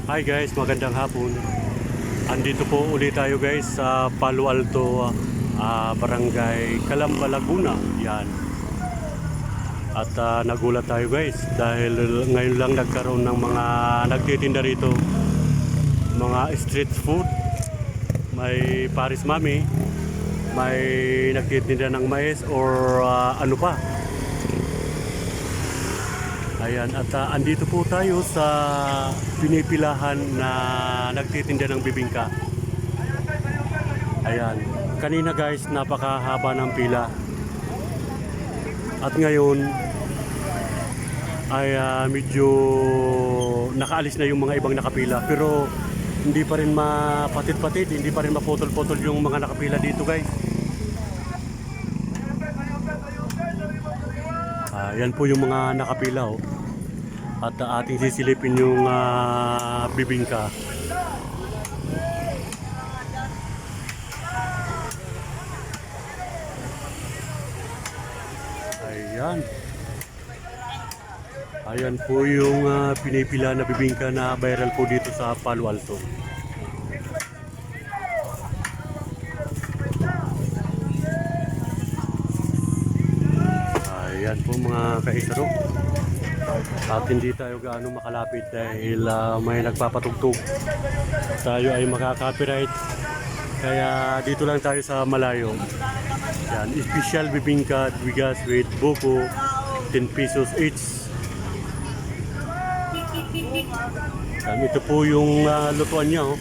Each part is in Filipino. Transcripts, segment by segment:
Hi guys, magandang hapon. Andito po ulit tayo guys sa Palo Alto, Barangay Calamba, Laguna. Yan. At nagulat tayo guys dahil ngayon lang nagkaroon ng mga nagtitinda rito. Mga street food. May Paris Mami. May nagtitinda ng mais or ano pa. Ayan, at andito po tayo sa pinipilahan na nagtitinda ng bibingka. Ayan, kanina guys, napakahaba ng pila. At ngayon ay medyo nakaalis na yung mga ibang nakapila. Pero hindi pa rin mapatid-patid, hindi pa rin maputol-putol yung mga nakapila dito guys. Yan po yung mga nakapila oh. At ating sisilipin yung bibingka. Ayan. Ayan po yung pinipila na bibingka na viral po dito sa Palo Alto. Ayan po mga kahisaro. At hindi tayo gaano makalapit dahil may nagpapatugtog. Tayo ay makaka-copyright. Kaya dito lang tayo sa malayo. Yan, special bibingka bigas with buko, 10 pesos each. Yan, ito po yung lutuan niya. Oh.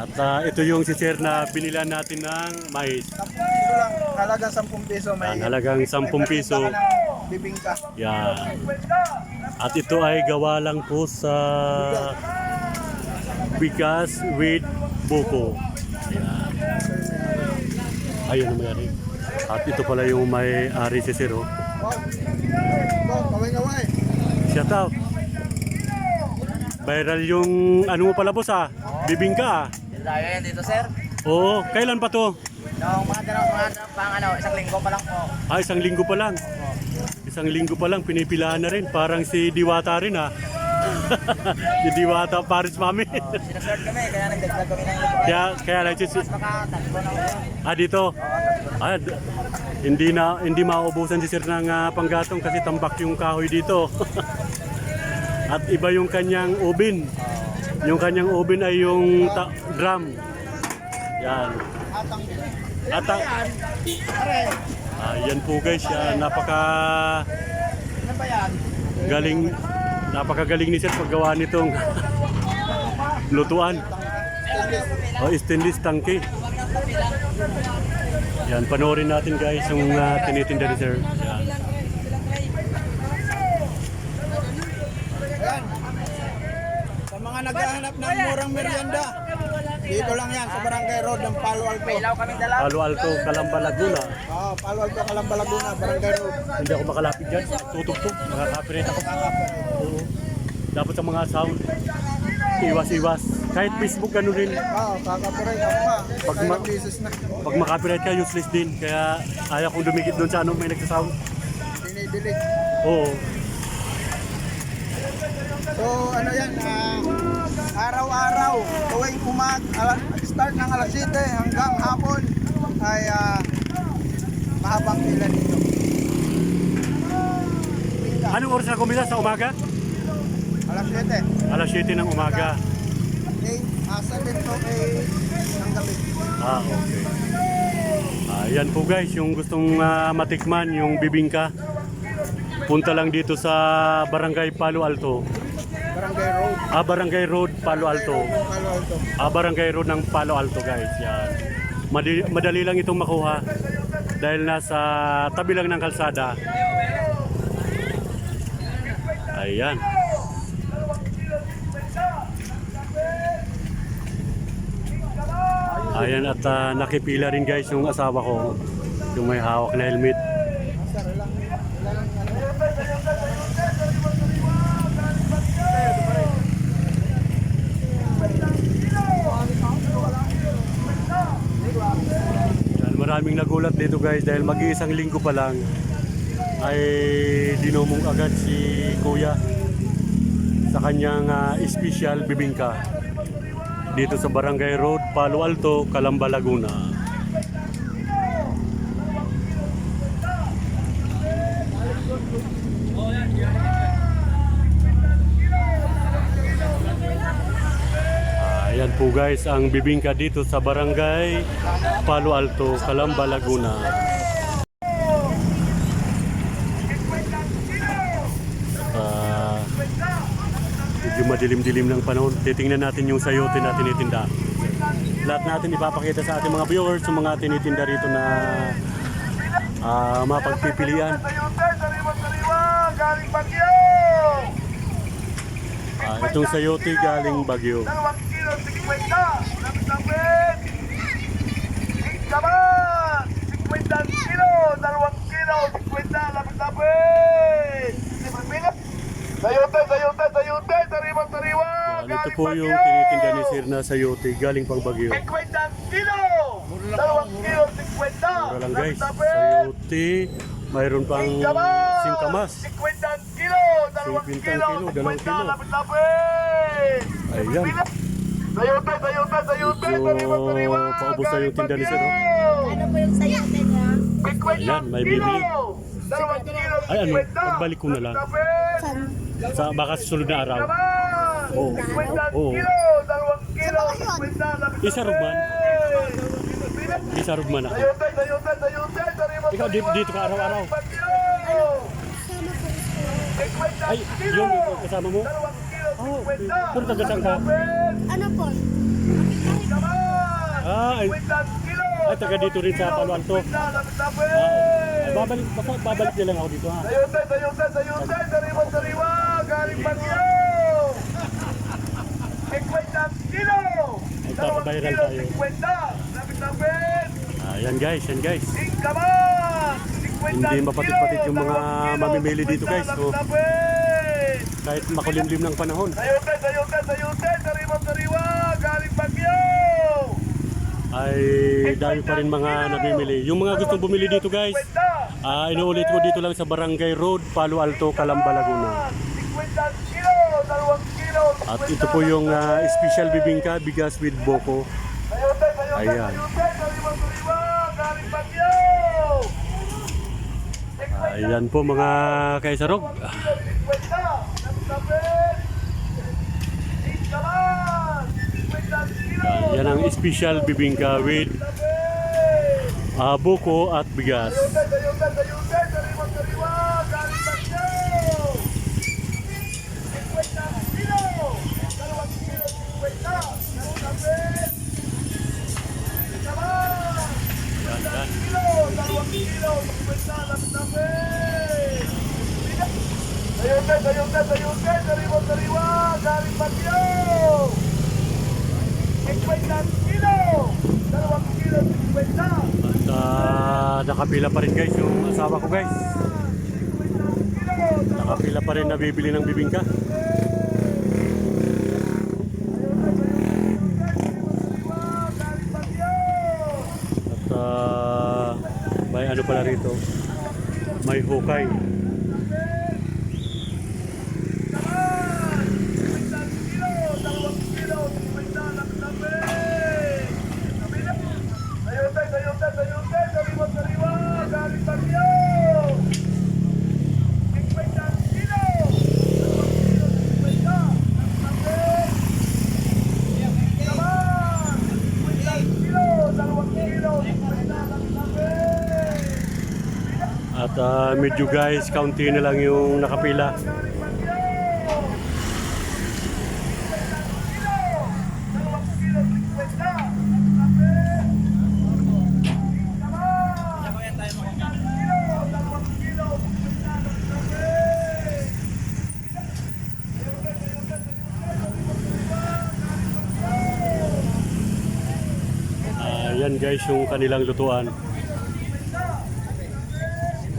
At ito yung sisir na binila natin ng mais. 10 piso lang, halagang 10 piso. May halagang 10 piso. Bibingka. Yan. At ito ay gawa lang po sa bigas with buko. Yan. Ayun ang mayari. At ito pala yung may ari si Siro. Kaway-kaway. Shout out. Viral yung ano mo pala boss bibingka Layo yan dito, sir. Oo, kailan pa to? Noong isang linggo pa lang po. Isang linggo pa lang. Isang linggo pa lang, pinipilahan na rin. Parang si Diwata rin Si Diwata, Paris Mami. Sinasort kami, kaya nagdagdag kami ng lupa. kaya lang Mas makatakbo na dito. Hindi mauubusan si Sir ng panggatong kasi tambak yung kahoy dito. At iba yung kanyang ubin. Yung kanyang ubin ay yung drum. Yan. Yan po guys, napakagaling ni Sir paggawa nitong lutuan. Stainless tangke. Yan, panoorin natin guys yung tinitinda ni Sir. Yan. Sa mga naghahanap ng murang merienda, dito lang yan sa Barangay Road ng Palo Alto. Ilaw kaming dalaw. Palo Alto, Calamba, Laguna. Palo Alto, Calamba, Laguna, Barangay Road. Hindi ako makalapit dyan. Tutugtog, makaka-operate ako. Oo. Dapat sa mga sound, iwas-iwas. Kahit Facebook, ganun rin. Kaka-copyright ako pa. Pag Beses na. Pag makapiright ka, useless din. Kaya ayaw kong dumikit doon sa may nagsasound. Dinidilig. Oo. So ano yan, araw-araw, tuwing start ng alas 7 hanggang hapon ay mahabang pila dito. Anong oras na kumisa sa umaga? Alas 7. Alas 7 ng umaga. 7 to 8 ng gabi. Okay. Yan po guys, yung gustong matikman, yung bibingka. Punta lang dito sa Barangay Palo Alto. Barangay Road. Barangay Road, Palo Alto. Palo Alto. Barangay Road ng Palo Alto guys. Yan. Madali lang itong makuha dahil nasa tabi lang ng kalsada. Ayan. Ayan at nakipila rin guys yung asawa ko. Yung may hawak na helmet. Maraming nagulat dito guys dahil mag-iisang linggo pa lang ay dinumong agad si Kuya sa kanyang special bibingka dito sa Barangay Road, Palo Alto, Calamba, Laguna. Ayan po guys, ang bibingka dito sa Barangay Palo Alto, Calamba, Laguna. Medyo madilim-dilim ng panahon. Titingnan natin yung sayote na tinitinda. Lahat natin ipapakita sa ating mga viewers, yung mga tinitinda rito na mapagpipilian. Itong sayote galing Baguio. 2 kilo, 50. Lapit-lapit. Ikaman. 50 kilo. 2 kilo, 50. Lapit-lapit. Sayote. Sariwa. Ito po yung tinitinda ni Sir na sayote galing pang Baguio. 50 kilo. 2 kilo, 50. Mura lang guys. Sayote. Mayroon pang singkamas. 50 kilo. 2 50 kilo, kilo, 2 kilo. Lapit-lapit. Ayan. Sayote. So, paubos na yung tinda ni Sir. Oh. Ano po yung sayote niya? Ayan, may bibili. Ay ano, pagbalik ko na lang. Sa baka sa sunod na araw. Oo. Oo. Isa rugman. Isa rugman ako. Ikaw dito ka araw-araw. Ay, yun kasama mo? Oo. Pero taga saan ka? Ano po? Ay taga dito rin sa Palo Alto. Ay, babalik na lang ako dito ha. Sayote, sariwa, galing Baguio. 50 kilo. Ay, papabayaran tayo. 50, lapit-lapit. Yan guys. Ikaman. Hindi mapatit-patit yung mga mamimili dito guys. So, kahit makulimlim ng panahon. Sayote, sariwa, galing Baguio. Ay dami pa rin mga namimili. Yung mga gustong bumili dito guys, inuulit ko dito lang sa Barangay Road, Palo Alto, Calamba, Laguna. 50 kilo, 2 kilo. At ito po yung special bibingka, bigas with boko. Ayan. Sariwa, galing Baguio. Ayan po mga kaisarog. 50, lapit-lapit. Ikaman. 50 kilo. Yan ang special bibingka with boko at bigas. Sayote, sariwa, galing Baguio. 50 kilo. 2 kilo, 50. Lapit-lapit. Ikaman. Yan. Kilo, 2 kilo, 50, lapit-lapit. Sayote, sariwa, galing Baguio. 50 kilo, 2 kilo, 50. At nakapila pa rin guys yung asawa ko guys. Nakapila pa rin na bibili ng bibingka. At may ano pala rito, may hukay. Sayote, sariwa, galing Baguio. 50 kilo, 2 kilo, 50. Lapit. Ikaman. 50 kilo, 2 kilo, 50. Lapit. At medyo guys, kaunti na lang yung nakapila. Yan guys yung kanilang lutuan.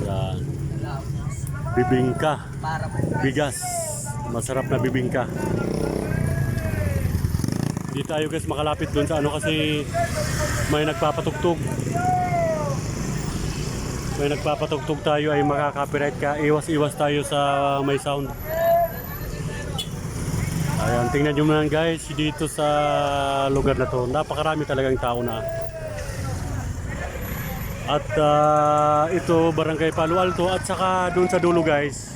Yan. Bibingka. Bigas. Masarap na bibingka. Hindi tayo guys makalapit doon sa ano kasi may nagpapatugtog. May nagpapatugtog tayo ay makaka-copyright ka. Iwas-iwas tayo sa may sound. Ayan, tingnan nyo naman guys, dito sa lugar na to, napakarami talagang tao na. At ito, Barangay Palo Alto, at saka doon sa dulo guys,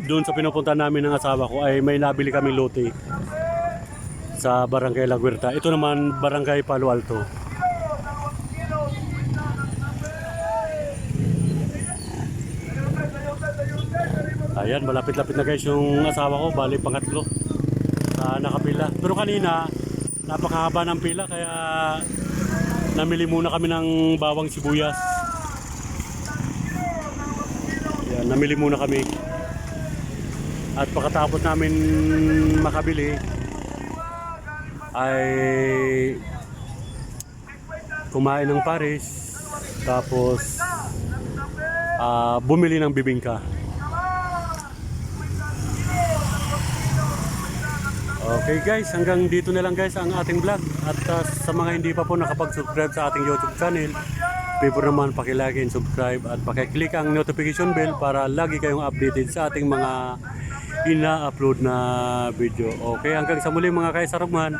doon sa pinupunta namin ng asawa ko ay may nabili kaming lote sa Barangay La Huerta. Ito naman, Barangay Palo Alto. Ayan, malapit-lapit na guys yung asawa ko, bali pangatlo na nakapila. Pero kanina, napakahaba ng pila kaya namili muna kami ng bawang sibuyas. Ayan, namili muna kami. At pagkatapos namin makabili ay kumain ng pares, tapos bumili ng bibingka. Okay guys, hanggang dito na lang guys ang ating vlog. At sa mga hindi pa po nakapag-subscribe sa ating YouTube channel, favor naman paki-like and subscribe at paki-click ang notification bell para lagi kayong updated sa ating mga ina-upload na video. Okay, hanggang sa muli mga kaisarugman,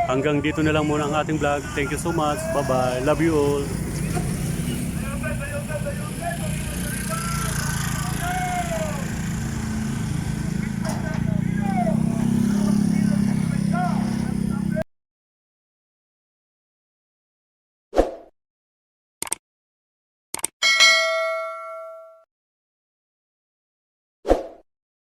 hanggang dito na lang muna ang ating vlog. Thank you so much. Bye bye. Love you all.